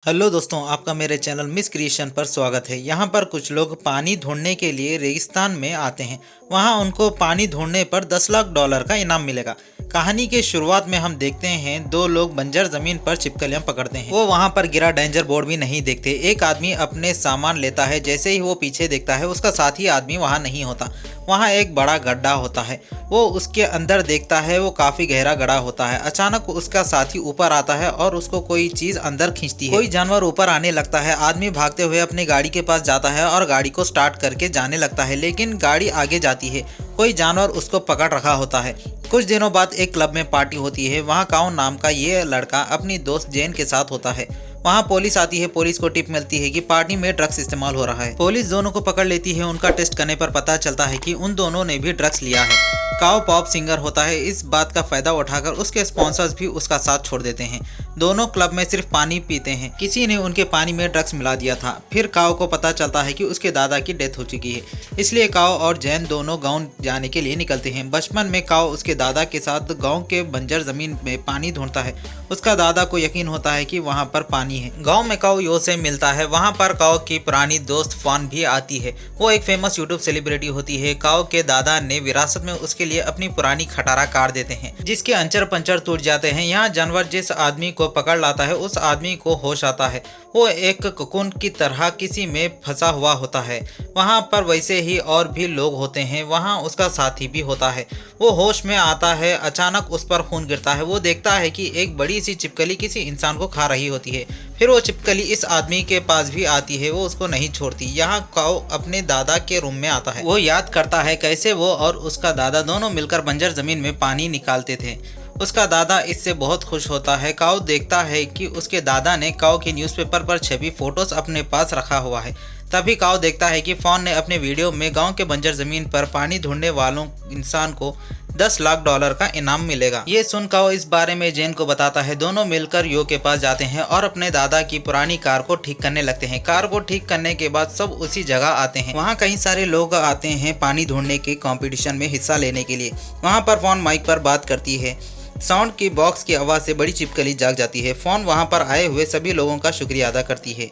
Hello दोस्तों, आपका मेरे चैनल मिस क्रिएशन पर स्वागत है। यहाँ पर कुछ लोग पानी ढूंढने के लिए रेगिस्तान में आते हैं। वहाँ उनको पानी ढूंढने पर 10 लाख डॉलर का इनाम मिलेगा। कहानी के शुरुआत में हम देखते हैं दो लोग बंजर जमीन पर छिपकलियां पकड़ते हैं। वो वहाँ पर गिरा डेंजर बोर्ड भी नहीं देखते। एक आदमी अपने सामान लेता है, जैसे ही वो पीछे देखता है उसका साथी आदमी वहाँ नहीं होता। वहाँ एक बड़ा गड्ढा होता है। वो उसके अंदर देखता है, वो काफी गहरा गड्ढा होता है। अचानक उसका साथी ऊपर आता है और उसको कोई चीज अंदर खींचती है। कोई जानवर ऊपर आने लगता है। आदमी भागते हुए अपनी गाड़ी के पास जाता है और गाड़ी को स्टार्ट करके जाने लगता है, लेकिन गाड़ी आगे जाती है। कोई जानवर उसको पकड़ रखा होता है। कुछ दिनों बाद एक क्लब में पार्टी होती है। वहाँ काओ नाम का ये लड़का अपनी दोस्त जेन के साथ होता है। वहाँ पुलिस आती है। पुलिस को टिप मिलती है कि पार्टी में ड्रग्स इस्तेमाल हो रहा है। पुलिस दोनों को पकड़ लेती है। उनका टेस्ट करने पर पता चलता है कि उन दोनों ने भी ड्रग्स लिया है। काओ पॉप सिंगर होता है। इस बात का फायदा उठाकर उसके स्पॉन्सर्स भी उसका साथ छोड़ देते हैं। दोनों क्लब में सिर्फ पानी पीते हैं। किसी ने उनके पानी में ड्रग्स मिला दिया था। फिर काओ को पता चलता है कि उसके दादा की डेथ हो चुकी है, इसलिए काओ और जैन दोनों गांव जाने के लिए निकलते हैं। बचपन में काओ उसके दादा के साथ गांव के बंजर जमीन में पानी ढूंढता है। उसका दादा को यकीन होता है कि वहां पर पानी है। गांव में काओ यो से मिलता है। वहां पर काओ की पुरानी दोस्त फॉन भी आती है। वो एक फेमस यूट्यूब सेलिब्रिटी होती है। काओ के दादा ने विरासत में उसके लिए अपनी पुरानी खटारा कार देते हैं, जिसके अंचर पंचर टूट जाते हैं। यहाँ जानवर जिस आदमी को पकड़ लाता है उस आदमी को होश आता है। वो एक कोकून की तरह किसी में फंसा हुआ होता है। वहाँ पर वैसे ही और भी लोग होते हैं। वहाँ उसका साथी भी होता है। वो होश में आता है। अचानक उस पर खून गिरता है। वो देखता है कि एक बड़ी सी छिपकली किसी इंसान को खा रही होती है। फिर वो छिपकली इस आदमी के पास भी आती है। वो उसको नहीं छोड़ती। यहाँ काओ अपने दादा के रूम में आता है। वो याद करता है कैसे वो और उसका दादा दोनों मिलकर बंजर जमीन में पानी निकालते थे। उसका दादा इससे बहुत खुश होता है। काओ देखता है कि उसके दादा ने काओ की न्यूज़पेपर पर छपी फोटोज अपने पास रखा हुआ है। तभी काओ देखता है कि फॉन ने अपने वीडियो में गांव के बंजर जमीन पर पानी ढूंढने वालों इंसान को 10 लाख डॉलर का इनाम मिलेगा। ये सुन काओ इस बारे में जेन को बताता है। दोनों मिलकर यो के पास जाते हैं और अपने दादा की पुरानी कार को ठीक करने लगते हैं। कार को ठीक करने के बाद सब उसी जगह आते हैं। वहाँ कई सारे लोग आते हैं पानी ढूंढने के कंपटीशन में हिस्सा लेने के लिए। वहाँ पर फोन माइक पर बात करती है। साउंड की बॉक्स की आवाज़ से बड़ी छिपकली जाग जाती है। फोन वहाँ पर आए हुए सभी लोगों का शुक्रिया अदा करती है।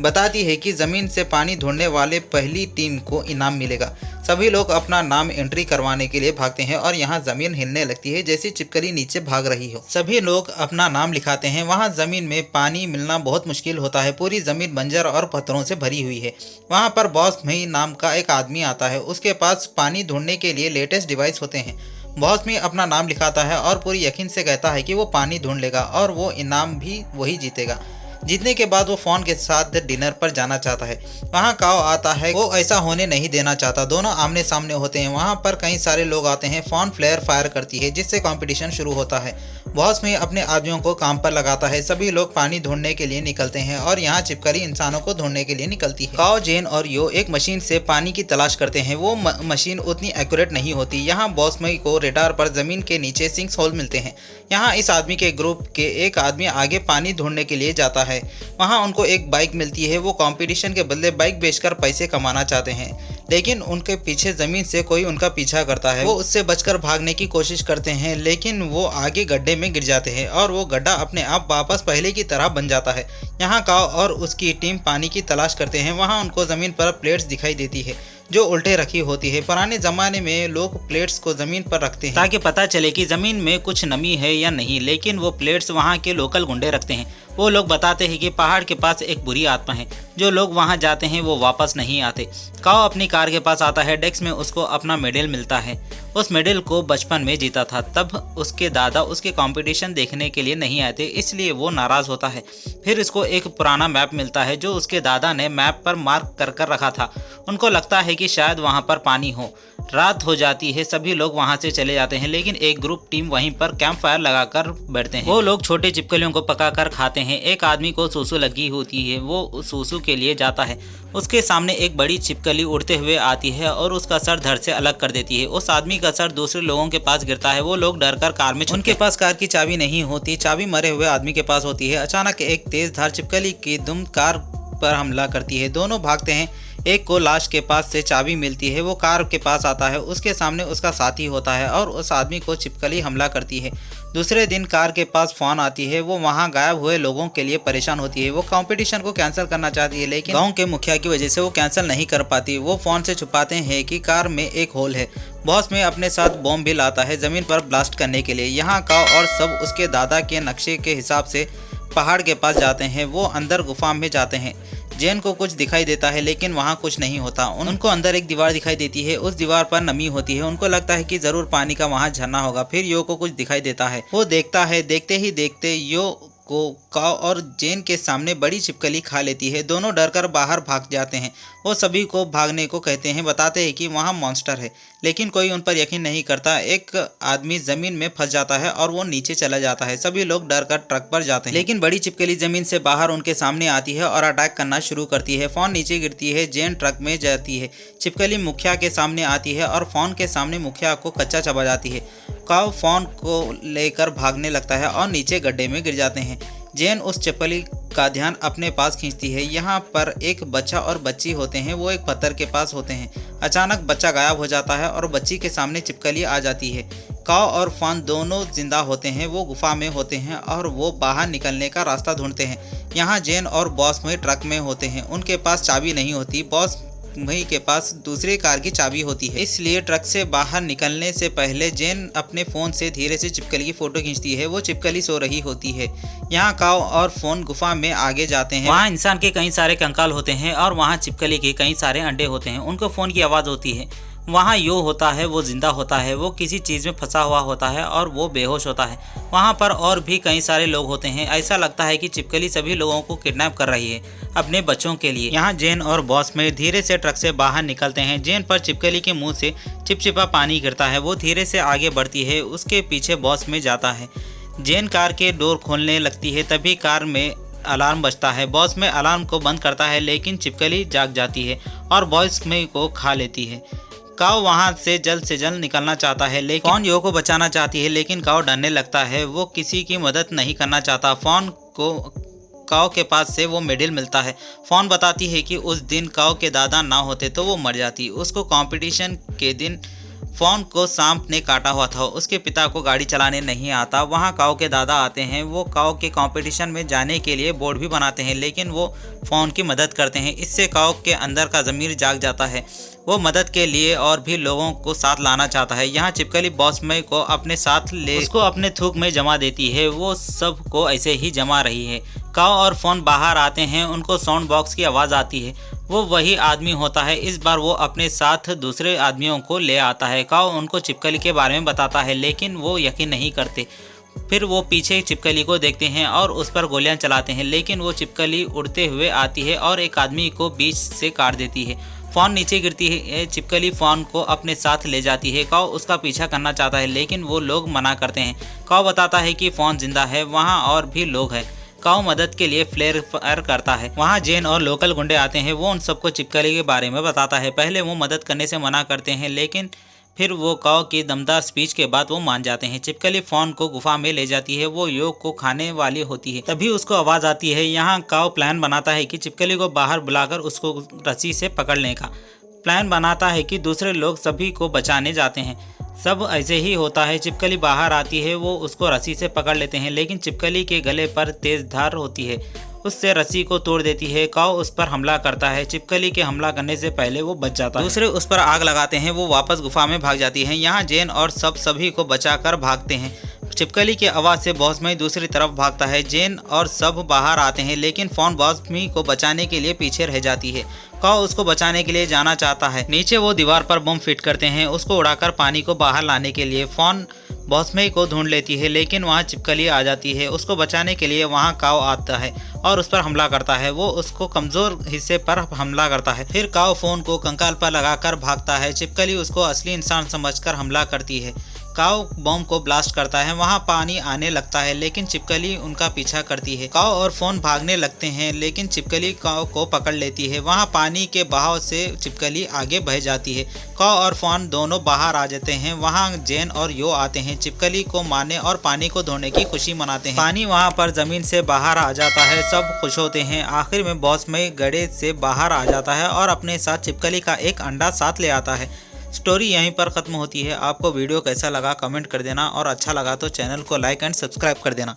बताती है कि ज़मीन से पानी ढूंढने वाले पहली टीम को इनाम मिलेगा। सभी लोग अपना नाम एंट्री करवाने के लिए भागते हैं और यहाँ ज़मीन हिलने लगती है जैसे छिपकली नीचे भाग रही हो। सभी लोग अपना नाम लिखाते हैं। वहाँ ज़मीन में पानी मिलना बहुत मुश्किल होता है। पूरी ज़मीन बंजर और पत्थरों से भरी हुई है। वहाँ पर बॉस मई नाम का एक आदमी आता है। उसके पास पानी ढूंढने के लिए लेटेस्ट डिवाइस होते हैं। बॉस में अपना नाम लिखाता है और पूरी यकीन से कहता है कि वो पानी ढूंढ लेगा और वो इनाम भी वही जीतेगा। जीतने के बाद वो फोन के साथ डिनर पर जाना चाहता है। वहाँ काओ आता है। वो ऐसा होने नहीं देना चाहता। दोनों आमने सामने होते हैं। वहाँ पर कई सारे लोग आते हैं। फोन फ्लेयर फायर करती है जिससे कंपटीशन शुरू होता है। बॉस में अपने आदमियों को काम पर लगाता है। सभी लोग पानी ढूंढने के लिए निकलते हैं और यहाँ छिपकली इंसानों को ढूंढने के लिए निकलती है। काओ, जेन और यो एक मशीन से पानी की तलाश करते हैं। वो मशीन उतनी एक्यूरेट नहीं होती। यहाँ बॉस मई को रेडार पर जमीन के नीचे सिंक्स होल मिलते हैं। यहाँ इस आदमी के ग्रुप के एक आदमी आगे पानी ढूंढने के लिए जाता है। वहाँ उनको एक बाइक मिलती है। वो कंपटीशन के बदले बाइक बेचकर पैसे कमाना चाहते हैं, लेकिन उनके पीछे जमीन से कोई उनका पीछा करता है। वो उससे बचकर भागने की कोशिश करते हैं, लेकिन वो आगे गड्ढे में गिर जाते हैं और वो गड्ढा अपने आप वापस पहले की तरह बन जाता है। यहाँ काओ और उसकी टीम पानी की तलाश करते हैं। वहाँ उनको जमीन पर प्लेट्स दिखाई देती है जो उल्टे रखी होती है। पुराने जमाने में लोग प्लेट्स को जमीन पर रखते हैं ताकि पता चले कि जमीन में कुछ नमी है या नहीं, लेकिन वो प्लेट्स वहाँ के लोकल गुंडे रखते हैं। वो लोग बताते हैं कि पहाड़ के पास एक बुरी आत्मा है। जो लोग वहाँ जाते हैं वो वापस नहीं आते। काओ अपनी कार के पास आता है। डेस्क में उसको अपना मेडल मिलता है। उस मेडल को बचपन में जीता था। तब उसके दादा उसके कंपटीशन देखने के लिए नहीं आए थे, इसलिए वो नाराज़ होता है। फिर इसको एक पुराना मैप मिलता है जो उसके दादा ने मैप पर मार्क कर रखा था। उनको लगता है कि शायद वहाँ पर पानी हो। रात हो जाती है। सभी लोग वहाँ से चले जाते हैं, लेकिन एक ग्रुप टीम वहीं पर कैंप फायर लगाकर बैठते हैं। वो लोग छोटे छिपकलियों को पकाकर खाते हैं। एक आदमी को सूसू लगी होती है। वो उस सूसू के लिए जाता है। उसके सामने एक बड़ी छिपकली उड़ते हुए आती है और उसका सर धड़ से अलग कर देती है। उस आदमी का सर दूसरे लोगों के पास गिरता है। वो लोग डरकर कार में उनके पास कार की चाबी नहीं होती। चाबी मरे हुए आदमी के पास होती है। अचानक एक तेज धार छिपकली की दुम कार पर हमला करती है। दोनों भागते हैं। एक को लाश के पास से चाबी मिलती है, वो कार के पास आता है, उसके सामने उसका साथी होता है और उस आदमी को छिपकली हमला करती है। दूसरे दिन कार के पास फोन आती है, वो वहाँ गायब हुए लोगों के लिए परेशान होती है। वो कंपटीशन को कैंसिल करना चाहती है लेकिन गांव के मुखिया की वजह से वो कैंसिल नहीं कर पाती। वो फोन से छुपाते हैं कि कार में एक होल है। बॉस में अपने साथ बॉम्ब भी लाता है जमीन पर ब्लास्ट करने के लिए। यहाँ का और सब उसके दादा के नक्शे के हिसाब से पहाड़ के पास जाते हैं। वो अंदर गुफा में जाते हैं। जेन को कुछ दिखाई देता है लेकिन वहाँ कुछ नहीं होता। उनको अंदर एक दीवार दिखाई देती है, उस दीवार पर नमी होती है। उनको लगता है कि जरूर पानी का वहाँ झरना होगा। फिर यो को कुछ दिखाई देता है, वो देखता है। देखते ही देखते यो को काव और जेन के सामने बड़ी छिपकली खा लेती है। दोनों डरकर बाहर भाग जाते हैं। वो सभी को भागने को कहते हैं, बताते हैं कि वहाँ मॉन्स्टर है, लेकिन कोई उन पर यकीन नहीं करता। एक आदमी जमीन में फंस जाता है और वो नीचे चला जाता है। सभी लोग डरकर ट्रक पर जाते हैं, लेकिन बड़ी छिपकली जमीन से बाहर उनके सामने आती है और अटैक करना शुरू करती है। फोन नीचे गिरती है, जेन ट्रक में जाती है। छिपकली मुखिया के सामने आती है और फोन के सामने मुखिया को कच्चा चबा जाती है। काव फोन को लेकर भागने लगता है और नीचे गड्ढे में गिर जाते हैं। जेन उस छिपकली का ध्यान अपने पास खींचती है। यहाँ पर एक बच्चा और बच्ची होते हैं, वो एक पत्थर के पास होते हैं। अचानक बच्चा गायब हो जाता है और बच्ची के सामने छिपकली आ जाती है। काव और फॉन दोनों जिंदा होते हैं। वो गुफा में होते हैं और वो बाहर निकलने का रास्ता ढूंढते हैं। यहाँ जेन और बॉस में ट्रक में होते हैं। उनके पास चाबी नहीं होती, बॉस मई के पास दूसरी कार की चाबी होती है। इसलिए ट्रक से बाहर निकलने से पहले जेन अपने फ़ोन से धीरे से छिपकली की फ़ोटो खींचती है। वो छिपकली सो रही होती है। यहाँ काव और फोन गुफा में आगे जाते हैं। वहाँ इंसान के कई सारे कंकाल होते हैं और वहाँ छिपकली के कई सारे अंडे होते हैं। उनको फ़ोन की आवाज़ होती है। वहाँ यो होता है, वो जिंदा होता है। वो किसी चीज़ में फंसा हुआ होता है और वो बेहोश होता है। वहाँ पर और भी कई सारे लोग होते हैं। ऐसा लगता है कि छिपकली सभी लोगों को किडनैप कर रही है अपने बच्चों के लिए। यहाँ जेन और बॉस में धीरे से ट्रक से बाहर निकलते हैं। जेन पर छिपकली के मुंह से चिपचिपा पानी गिरता है। वो धीरे से आगे बढ़ती है, उसके पीछे बॉस में जाता है। जेन कार के डोर खोलने लगती है, तभी कार में अलार्म बजता है। बॉस में अलार्म को बंद करता है लेकिन छिपकली जाग जाती है और बॉस में को खा लेती है। काव वहां से जल्द निकलना चाहता है लेकिन फोन यो को बचाना चाहती है, लेकिन काव डरने लगता है। वो किसी की मदद नहीं करना चाहता। फोन को काव के पास से वो मेडल मिलता है। फोन बताती है कि उस दिन काव के दादा ना होते तो वो मर जाती। उसको कंपटीशन के दिन फोन को सांप ने काटा हुआ था। उसके पिता को गाड़ी चलाने नहीं आता। वहाँ काव के दादा आते हैं। वो काव के कंपटीशन में जाने के लिए बोर्ड भी बनाते हैं, लेकिन वो फोन की मदद करते हैं। इससे काव के अंदर का ज़मीर जाग जाता है। वो मदद के लिए और भी लोगों को साथ लाना चाहता है। यहाँ छिपकली बॉस में को अपने साथ ले उसको अपने थूक में जमा देती है। वो सब को ऐसे ही जमा रही है। काव और फोन बाहर आते हैं। उनको साउंड बॉक्स की आवाज़ आती है। वो वही आदमी होता है। इस बार वो अपने साथ दूसरे आदमियों को ले आता है। काव उनको छिपकली के बारे में बताता है, लेकिन वो यकीन नहीं करते। फिर वो पीछे छिपकली को देखते हैं और उस पर गोलियां चलाते हैं, लेकिन वो छिपकली उड़ते हुए आती है और एक आदमी को बीच से काट देती है। फोन नीचे गिरती है। छिपकली फोन को अपने साथ ले जाती है। काव उसका पीछा करना चाहता है, लेकिन वो लोग मना करते हैं। काव बताता है कि फोन जिंदा है, वहाँ और भी लोग हैं। काव मदद के लिए फ्लेयर फायर करता है। वहाँ जेन और लोकल गुंडे आते हैं। वो उन सबको छिपकली के बारे में बताता है। पहले वो मदद करने से मना करते हैं, लेकिन फिर वो काव की दमदार स्पीच के बाद वो मान जाते हैं। छिपकली फोन को गुफा में ले जाती है। वो योग को खाने वाली होती है। तभी उसको आवाज़ आती है। यहाँ काव प्लान बनाता है कि छिपकली को बाहर बुलाकर उसको रस्सी से पकड़ने का प्लान बनाता है कि दूसरे लोग सभी को बचाने जाते हैं। सब ऐसे ही होता है। छिपकली बाहर आती है। वो उसको रस्सी से पकड़ लेते हैं, लेकिन छिपकली के गले पर तेज धार होती है, उससे रस्सी को तोड़ देती है। काव उस पर हमला करता है। छिपकली के हमला करने से पहले वो बच जाता है। दूसरे उस पर आग लगाते हैं। वो वापस गुफा में भाग जाती है। यहाँ जेन और सभी को बचाकर भागते हैं। छिपकली की आवाज़ से बॉसमी दूसरी तरफ भागता है। जेन और सब बाहर आते हैं, लेकिन फोन बॉसमी को बचाने के लिए पीछे रह जाती है। काव उसको बचाने के लिए जाना चाहता है। नीचे वो दीवार पर बम फिट करते हैं, उसको उड़ाकर पानी को बाहर लाने के लिए। फोन बॉसमी को ढूंढ लेती है, लेकिन वहाँ छिपकली आ जाती है। उसको बचाने के लिए वहाँ काव आता है और उस पर हमला करता है। वो उसको कमज़ोर हिस्से पर हमला करता है। फिर काव फोन को कंकाल पर लगाकर भागता है। छिपकली उसको असली इंसान समझकर हमला करती है। काव बॉम्ब को ब्लास्ट करता है, वहाँ पानी आने लगता है लेकिन छिपकली उनका पीछा करती है। काव और फोन भागने लगते हैं लेकिन छिपकली काव को पकड़ लेती है। वहाँ पानी के बहाव से छिपकली आगे बह जाती है। काव और फोन दोनों बाहर आ जाते हैं। वहाँ जेन और यो आते हैं, छिपकली को मारने और पानी को धोने की खुशी मनाते हैं। पानी वहाँ पर जमीन से बाहर आ जाता है, सब खुश होते हैं। आखिर में बॉस मई गड्ढे से बाहर आ जाता है और अपने साथ छिपकली का एक अंडा साथ ले आता है। स्टोरी यहीं पर ख़त्म होती है। आपको वीडियो कैसा लगा कमेंट कर देना और अच्छा लगा तो चैनल को लाइक एंड सब्सक्राइब कर देना।